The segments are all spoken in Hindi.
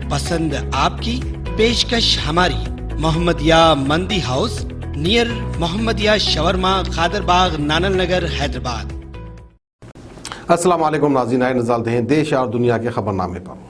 पसंद आपकी, पेशकश हमारी। मोहम्मदिया मंदी house near Mohammadia shawarma, Khadarbagh, नानल नगर, हैदराबाद। अस्सलाम वालेकुम नाज़रीन, आए नज़र हैं देश और दुनिया के खबरनामे पर।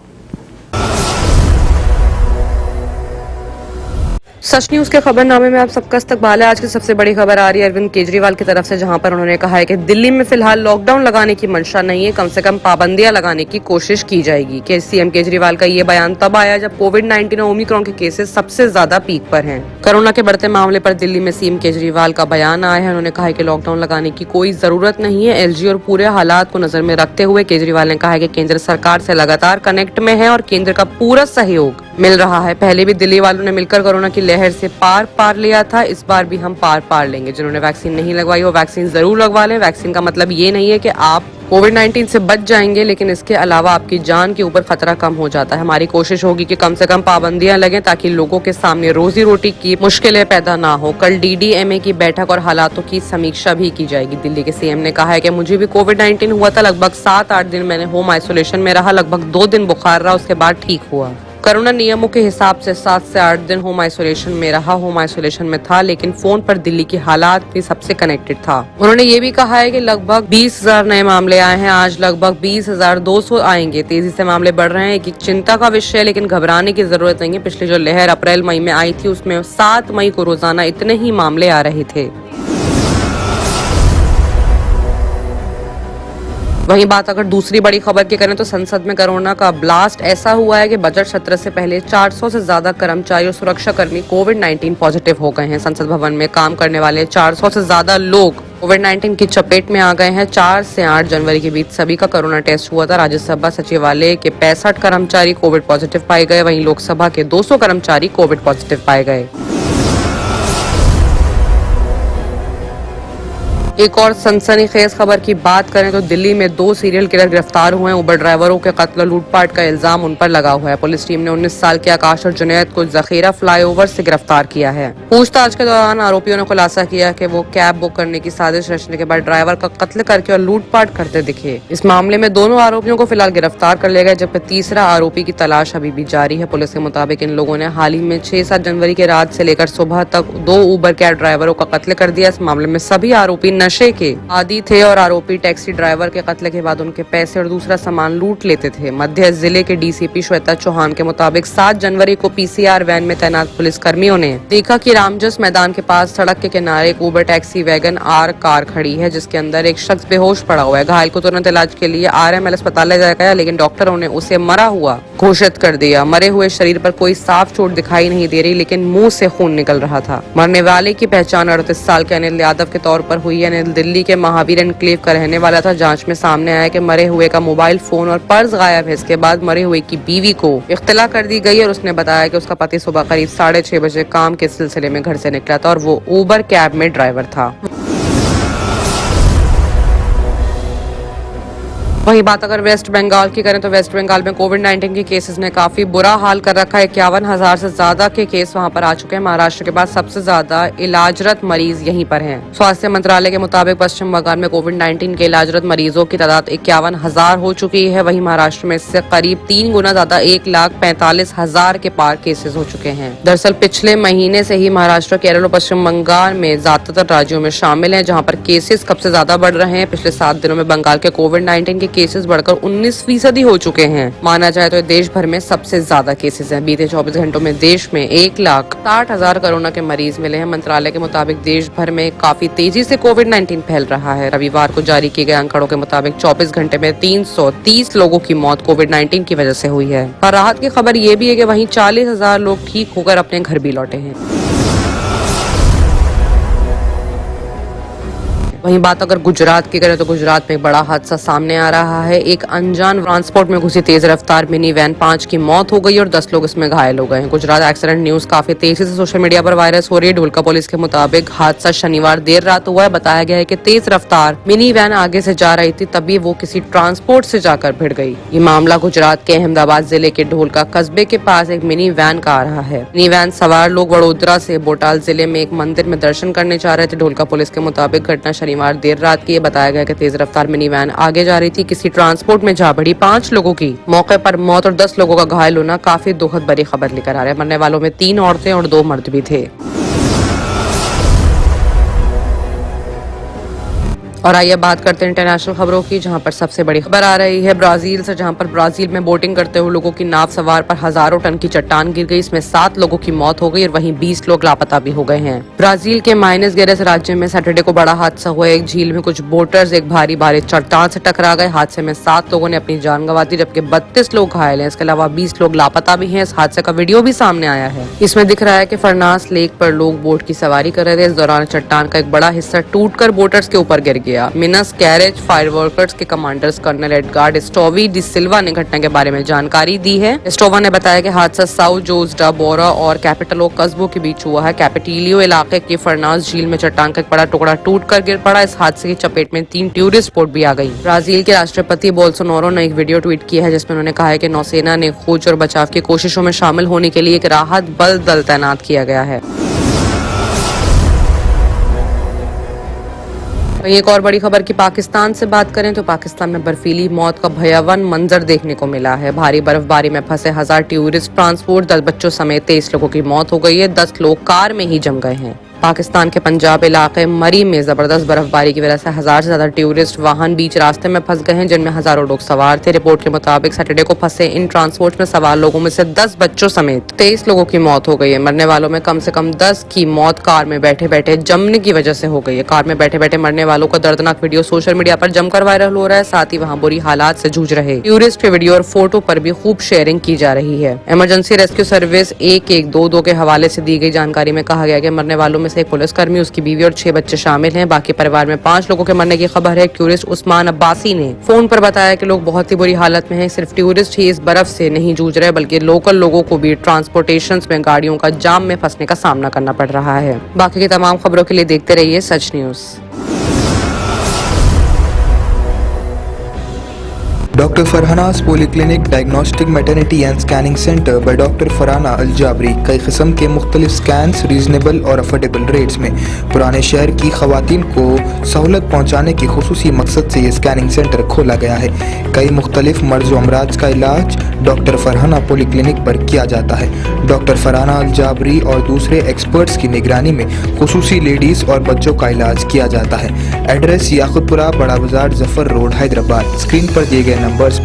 सच न्यूज के खबरनामे में आप सबका इस्तकबाल है। आज की सबसे बड़ी खबर आ रही है अरविंद केजरीवाल की तरफ से, जहां पर उन्होंने कहा है कि दिल्ली में फिलहाल लॉकडाउन लगाने की मंशा नहीं है, कम से कम पाबंदियां लगाने की कोशिश की जाएगी। कि सीएम केजरीवाल का ये बयान तब आया जब कोविड-19 और ओमिक्रॉन के केसेस सबसे ज्यादा पीक पर हैं। कोरोना के बढ़ते मामले पर दिल्ली में सीएम केजरीवाल का बयान आया है। उन्होंने कहा है कि लॉकडाउन लगाने की कोई जरूरत नहीं है। एलजी और पूरे हालात को नजर में रखते हुए केजरीवाल ने कहा है कि केंद्र सरकार से लगातार कनेक्ट में है और केंद्र का पूरा सहयोग मिल रहा है। पहले भी दिल्ली वालों ने मिलकर कोरोना की लहर से पार लिया था, इस बार भी हम पार लेंगे। जिन्होंने वैक्सीन नहीं लगवाई वो वैक्सीन जरूर लगवा लें। वैक्सीन का मतलब ये नहीं है कि आप कोविड-19 से बच जाएंगे, लेकिन इसके अलावा आपकी जान के ऊपर खतरा कम हो जाता है। हमारी कोशिश होगी कि कम से कम पाबंदियां लगें ताकि लोगों के सामने रोजी रोटी की मुश्किलें पैदा ना हो। कल डीडीएमए की बैठक और हालातों की समीक्षा भी की जाएगी। दिल्ली के सीएम ने कहा है कि मुझे भी कोविड-19 हुआ था, लगभग 7-8 दिन मैंने होम आइसोलेशन में रहा, लगभग 2 दिन बुखार रहा, उसके बाद ठीक हुआ। कोरोना नियमों के हिसाब से 7 से 8 दिन होम आइसोलेशन में रहा, होम आइसोलेशन में था, लेकिन फोन पर दिल्ली की हालात भी सबसे कनेक्टेड था। उन्होंने ये भी कहा है कि लगभग 20,000 नए मामले आए हैं, आज लगभग 20,200 आएंगे। तेजी से मामले बढ़ रहे हैं, एक चिंता का विषय है, लेकिन घबराने की जरूरत नहीं है। पिछली जो लहर अप्रैल मई में आई थी उसमें 7 मई को रोजाना इतने ही मामले आ रहे थे। वहीं बात अगर दूसरी बड़ी खबर की करें तो संसद में कोरोना का ब्लास्ट ऐसा हुआ है कि बजट सत्र से पहले 400 से ज्यादा कर्मचारी और सुरक्षा कर्मी कोविड-19 पॉजिटिव हो गए हैं। संसद भवन में काम करने वाले 400 से ज्यादा लोग कोविड-19 की चपेट में आ गए हैं। 4 से 8 जनवरी के बीच सभी का कोरोना टेस्ट हुआ था। राज्यसभा सचिवालय के 65 कर्मचारी कोविड पॉजिटिव पाए गए, वहीं लोकसभा के 200 कर्मचारी कोविड पॉजिटिव पाए गए। एक और सनसनीखेज खबर की बात करें तो दिल्ली में 2 सीरियल किलर गिरफ्तार हुए हैं। उबर ड्राइवरों के कत्ल लूटपाट का इल्जाम उन पर लगा हुआ है। पुलिस टीम ने 19 साल के आकाश और जुनैद को जखीरा फ्लाईओवर से गिरफ्तार किया है। पूछताछ के दौरान आरोपियों ने खुलासा किया कि वो कैब बुक करने की साजिश रचने के बाद ड्राइवर का कत्ल करके और लूटपाट करते दिखे। इस मामले में दोनों आरोपियों को फिलहाल गिरफ्तार कर लिया गया, जबकि तीसरा आरोपी की तलाश अभी भी जारी है। पुलिस के मुताबिक इन लोगों ने हाल ही में 6-7 जनवरी के रात से लेकर सुबह तक 2 उबर कैब ड्राइवरों का कत्ल कर दिया। इस मामले में सभी आरोपी नशे के आदी थे और आरोपी टैक्सी ड्राइवर के कत्ल के बाद उनके पैसे और दूसरा सामान लूट लेते थे। मध्य जिले के डीसीपी श्वेता चौहान के मुताबिक 7 जनवरी को पीसीआर वैन में तैनात पुलिस कर्मियों ने देखा कि रामजस मैदान के पास सड़क के किनारे एक Uber taxi wagon are car खड़ी है, जिसके अंदर एक शख्स बेहोश पड़ा हुआ है। घायल को तुरंत इलाज के लिए आरएमएल अस्पताल ले जाया गया, लेकिन डॉक्टरों ने उसे मरा हुआ घोषित कर दिया। मरे हुए शरीर पर कोई साफ चोट दिखाई नहीं दे रही, लेकिन मुंह से खून निकल रहा था। मरने वाले की पहचान 38 साल के अनिल यादव के तौर पर हुई है। अनिल दिल्ली के महावीर एनक्लेव का रहने वाला था। जांच में सामने आया कि मरे हुए का मोबाइल फोन और पर्स गायब है। इसके बाद मरे हुए की बीवी को इत्तला कर दी गई और उसने बताया कि उसका पति सुबह करीब 6:30 बजे काम के सिलसिले में घर से निकला था और वो उबर कैब में ड्राइवर था। वहीं बात अगर वेस्ट बंगाल की करें तो वेस्ट बंगाल में कोविड-19 के केसेस ने काफी बुरा हाल कर रखा है। 51,000 से ज्यादा के केस वहां पर आ चुके हैं। महाराष्ट्र के बाद सबसे ज्यादा इलाजरत मरीज यहीं पर हैं। स्वास्थ्य मंत्रालय के मुताबिक पश्चिम बंगाल में कोविड-19 के इलाजरत मरीजों की तादाद 51,000 हो चुकी है। वहीं महाराष्ट्र में इससे करीब 3 गुना ज्यादा 1,45,000 के पार केसेस हो चुके हैं। दरअसल पिछले महीने से ही महाराष्ट्र, केरल और पश्चिम बंगाल में ज्यादातर राज्यों में शामिल है, जहाँ पर केसेस सबसे ज्यादा बढ़ रहे हैं। पिछले 7 दिनों में बंगाल के कोविड-19 के केसेस बढ़कर 19% हो चुके हैं। माना जाए तो देश भर में सबसे ज्यादा केसेस हैं। बीते 24 घंटों में देश में 1,60,000 कोरोना के मरीज मिले हैं। मंत्रालय के मुताबिक देश भर में काफी तेजी से कोविड-19 फैल रहा है। रविवार को जारी किए गए आंकड़ों के मुताबिक 24 घंटे में 330 लोगों की मौत कोविड-19 की वजह से हुई है। और राहत की खबर ये भी है कि वहीं 40,000 लोग ठीक होकर अपने घर भी लौटे हैं। वहीं बात अगर गुजरात की करें तो गुजरात में एक बड़ा हादसा सामने आ रहा है। एक अनजान ट्रांसपोर्ट में घुसी तेज रफ्तार मिनी वैन, 5 की मौत हो गई और 10 लोग इसमें घायल हो गए हैं। गुजरात एक्सीडेंट न्यूज काफी तेजी से सोशल मीडिया पर वायरस हो रही है। ढोलका पुलिस के मुताबिक हादसा शनिवार देर रात हुआ है। बताया गया है कि तेज रफ्तार मिनी वैन आगे से जा रही थी, तभी वो किसी ट्रांसपोर्ट से जाकर भिड़ गई। ये मामला गुजरात के अहमदाबाद जिले के ढोलका कस्बे के पास एक मिनी वैन का आ रहा है। मिनी वैन सवार लोग वडोदरा से बोटाल जिले में एक मंदिर में दर्शन करने जा रहे थे। ढोलका पुलिस के मुताबिक घटना शनिवार शनिवार देर रात की। बताया गया कि तेज रफ्तार मिनी वैन आगे जा रही थी, किसी ट्रांसपोर्ट में जा बढ़ी। 5 लोगों की मौके पर मौत और 10 लोगों का घायल होना काफी दुखद बड़ी खबर लेकर आ रहा है। मरने वालों में 3 औरतें और 2 मर्द भी थे। और आइए बात करते हैं इंटरनेशनल खबरों की, जहां पर सबसे बड़ी खबर आ रही है ब्राजील से, जहां पर ब्राजील में बोटिंग करते हुए लोगों की नाव सवार पर हजारों टन की चट्टान गिर गई। इसमें 7 लोगों की मौत हो गई और वहीं 20 लोग लापता भी हो गए हैं। ब्राजील के माइनस गेरेस राज्य में सैटरडे को बड़ा हादसा हुआ। एक झील में कुछ बोटर्स एक भारी चट्टान से टकरा गए। हादसे में 7 लोगों ने अपनी जान गंवा दी, जबकि 32 लोग घायल हैं। इसके अलावा 20 लोग लापता भी हैं। इस हादसे का वीडियो भी सामने आया है। इसमें दिख रहा है कि फरनास लेक पर लोग बोट की सवारी कर रहे थे। इस दौरान चट्टान का एक बड़ा हिस्सा टूटकर बोटर्स के ऊपर गिर गया। मिनस कैरेज फायर वर्कर्स के कमांडर्स कर्नल एडगार्ड एस्टोवी डी सिल्वा ने घटना के बारे में जानकारी दी है। एस्टोवा ने बताया कि हादसा साउथ जोस डा बोरा और कैपिटलो कस्बों के बीच हुआ है। कैपिटिलियो इलाके के फरनास झील में चट्टान का एक बड़ा टुकड़ा टूटकर गिर पड़ा। इस हादसे की चपेट में 3 टूरिस्ट बोट भी आ गई। ब्राजील के राष्ट्रपति बोल्सोनारो ने एक वीडियो ट्वीट किया है, जिसमें उन्होंने कहा है कि नौसेना ने खोज और बचाव की कोशिशों में शामिल होने के लिए एक राहत बल दल तैनात किया गया है। एक और बड़ी खबर की पाकिस्तान से बात करें तो पाकिस्तान में बर्फीली मौत का भयावह मंजर देखने को मिला है। भारी बर्फबारी में फंसे 1000 टूरिस्ट ट्रांसपोर्ट 10 बच्चों समेत 23 लोगों की मौत हो गई है। 10 लोग कार में ही जम गए हैं। पाकिस्तान के पंजाब इलाके मरी में जबरदस्त बर्फबारी की वजह से 1000 से ज्यादा टूरिस्ट वाहन बीच रास्ते में फंस गए हैं, जिनमें हजारों लोग सवार थे। रिपोर्ट के मुताबिक सैटरडे को फंसे इन ट्रांसपोर्ट में सवार लोगों में से 10 बच्चों समेत 23 लोगों की मौत हो गई है। मरने वालों में कम से कम 10 की मौत कार में बैठे बैठे जमने की वजह से हो गई है। कार में बैठे बैठे मरने वालों का दर्दनाक वीडियो सोशल मीडिया पर जमकर वायरल हो रहा है। साथ ही वहाँ बुरी हालात से जूझ रहे टूरिस्ट के वीडियो और फोटो पर भी खूब शेयरिंग की जा रही है। इमरजेंसी रेस्क्यू सर्विस 1122 के हवाले से दी गई जानकारी में कहा गया कि मरने वालों में से एक पुलिसकर्मी, उसकी बीवी और 6 बच्चे शामिल हैं। बाकी परिवार में 5 लोगों के मरने की खबर है। टूरिस्ट उस्मान अब्बासी ने फोन पर बताया कि लोग बहुत ही बुरी हालत में हैं। सिर्फ टूरिस्ट ही इस बर्फ से नहीं जूझ रहे, बल्कि लोकल लोगों को भी ट्रांसपोर्टेशन में गाड़ियों का जाम में फंसने का सामना करना पड़ रहा है। बाकी की तमाम खबरों के लिए देखते रहिए Sach news. Doctor Farhana's polyclinic diagnostic maternity and scanning centre by doctor Farhana Al Jabri कई किस्म के मुख्तलिफ स्कैन्स रीजनेबल और अफोर्डेबल रेट्स में पुराने शहर की खवातीन को सहूलत पहुँचाने के खुसूसी मकसद से ये स्कैनिंग सेंटर खोला गया है। कई मुख्तलिफ मर्ज व अमराज का इलाज डॉक्टर फरहाना पॉलीक्लिनिक पर किया जाता है। डॉक्टर फरहाना अल जाबरी और दूसरे एक्सपर्ट्स की निगरानी में खुसूसी लेडीज़ और बच्चों का इलाज किया जाता है। एड्रेस याकुतपुरा, बड़ा बाजार, जफर रोड, हैदराबाद। स्क्रीन पर दिए गए नंबर्स